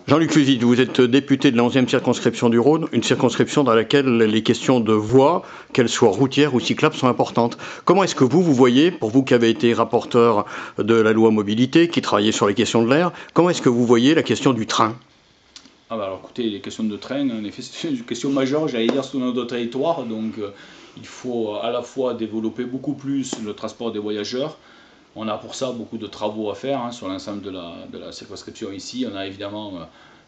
Jean-Luc Fusy, vous êtes député de la 11e circonscription du Rhône, une circonscription dans laquelle les questions de voies, qu'elles soient routières ou cyclables, sont importantes. Comment est-ce que vous voyez, pour vous qui avez été rapporteur de la loi mobilité, qui travaillait sur les questions de l'air, comment est-ce que vous voyez la question du train ? Alors écoutez, les questions de train, en effet, c'est une question majeure, j'allais dire, sur notre territoire. Donc il faut à la fois développer beaucoup plus le transport des voyageurs. On a pour ça beaucoup de travaux à faire sur l'ensemble de la circonscription ici. On a évidemment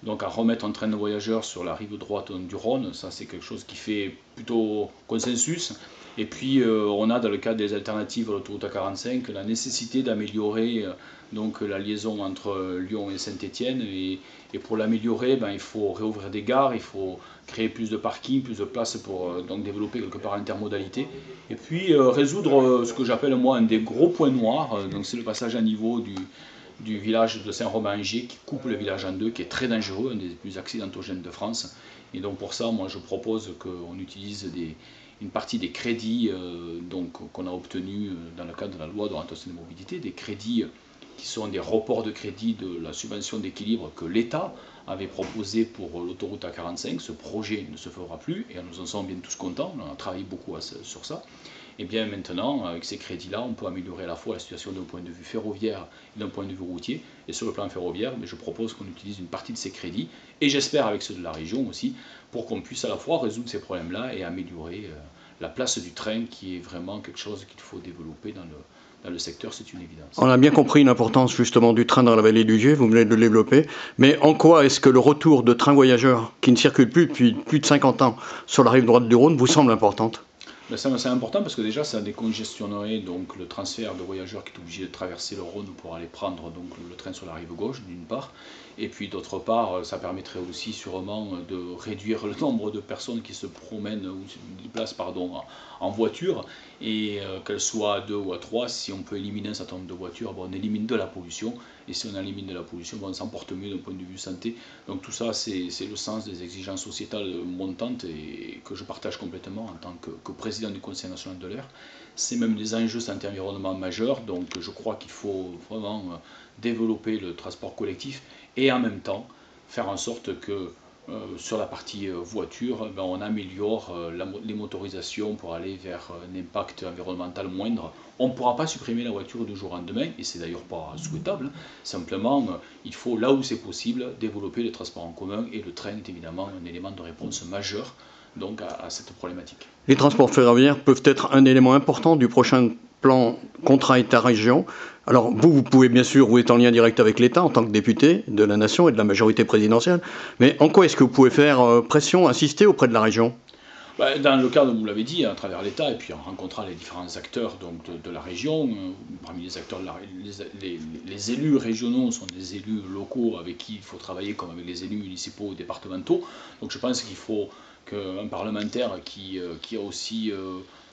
donc à remettre un train de voyageurs sur la rive droite du Rhône. Ça, c'est quelque chose qui fait plutôt consensus. Et puis on a dans le cadre des alternatives à l'autoroute A45 la nécessité d'améliorer donc la liaison entre Lyon et Saint-Étienne. Et pour l'améliorer, il faut réouvrir des gares, il faut créer plus de parkings, plus de places pour donc développer quelque part l'intermodalité. Et puis résoudre ce que j'appelle moi un des gros points noirs. Donc c'est le passage à niveau du village de Saint-Romain-en-Gier qui coupe le village en deux, qui est très dangereux, un des plus accidentogènes de France. Et donc pour ça, moi je propose qu'on utilise une partie des crédits qu'on a obtenus dans le cadre de la loi d'orientation des mobilités, des crédits qui sont des reports de crédit de la subvention d'équilibre que l'État avait proposé pour l'autoroute A45. Ce projet ne se fera plus et nous en sommes bien tous contents, on a travaillé beaucoup sur ça. Et bien maintenant, avec ces crédits-là, on peut améliorer à la fois la situation d'un point de vue ferroviaire et d'un point de vue routier. Et sur le plan ferroviaire, je propose qu'on utilise une partie de ces crédits, et j'espère avec ceux de la région aussi, pour qu'on puisse à la fois résoudre ces problèmes-là et améliorer la place du train, qui est vraiment quelque chose qu'il faut développer dans le secteur, c'est une évidence. On a bien compris l'importance justement du train dans la vallée du Gier, vous venez de le développer, mais en quoi est-ce que le retour de trains voyageurs, qui ne circulent plus depuis plus de 50 ans sur la rive droite du Rhône, vous semble importante ? C'est important parce que déjà ça décongestionnerait donc le transfert de voyageurs qui est obligé de traverser le Rhône pour aller prendre donc le train sur la rive gauche d'une part, et puis d'autre part ça permettrait aussi sûrement de réduire le nombre de personnes qui se promènent ou se déplacent en voiture, et qu'elles soient à deux ou à trois. Si on peut éliminer un certain nombre de voitures, on élimine de la pollution, et si on élimine de la pollution, on s'en porte mieux d'un point de vue santé. Donc tout ça c'est le sens des exigences sociétales montantes et que je partage complètement en tant que président du Conseil national de l'air. C'est même des enjeux santé environnement majeurs, donc je crois qu'il faut vraiment développer le transport collectif et en même temps faire en sorte que sur la partie voiture, on améliore les motorisations pour aller vers un impact environnemental moindre. On ne pourra pas supprimer la voiture du jour au lendemain, et c'est d'ailleurs pas souhaitable. Simplement, il faut, là où c'est possible, développer le transport en commun, et le train est évidemment un élément de réponse majeur donc à cette problématique. Les transports ferroviaires peuvent être un élément important du prochain plan contrat État-région. Alors vous pouvez bien sûr, vous êtes en lien direct avec l'État en tant que député de la nation et de la majorité présidentielle, mais en quoi est-ce que vous pouvez faire pression, insister auprès de la région ? Dans le cadre, vous l'avez dit, à travers l'État, et puis en rencontrant les différents acteurs donc, de la région, parmi les acteurs, les élus régionaux sont des élus locaux avec qui il faut travailler comme avec les élus municipaux ou départementaux. Donc je pense qu'il faut qu'un parlementaire qui a aussi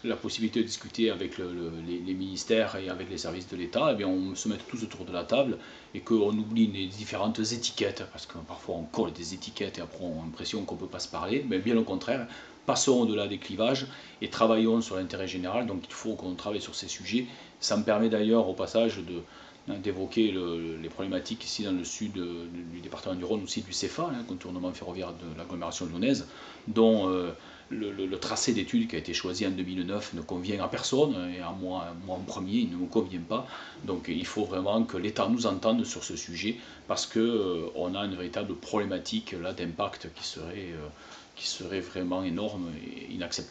la possibilité de discuter avec les ministères et avec les services de l'État, on se mette tous autour de la table et qu'on oublie les différentes étiquettes, parce que parfois on colle des étiquettes et après on a l'impression qu'on ne peut pas se parler, mais bien au contraire, passons au-delà des clivages et travaillons sur l'intérêt général. Donc il faut qu'on travaille sur ces sujets. Ça me permet d'ailleurs au passage d'évoquer les problématiques ici dans le sud du département du Rhône, aussi du CEFA, contournement ferroviaire de l'agglomération lyonnaise, dont le tracé d'études qui a été choisi en 2009 ne convient à personne, et à moi en premier, il ne me convient pas. Donc il faut vraiment que l'État nous entende sur ce sujet, parce qu'on a une véritable problématique d'impact qui serait vraiment énorme et inacceptable.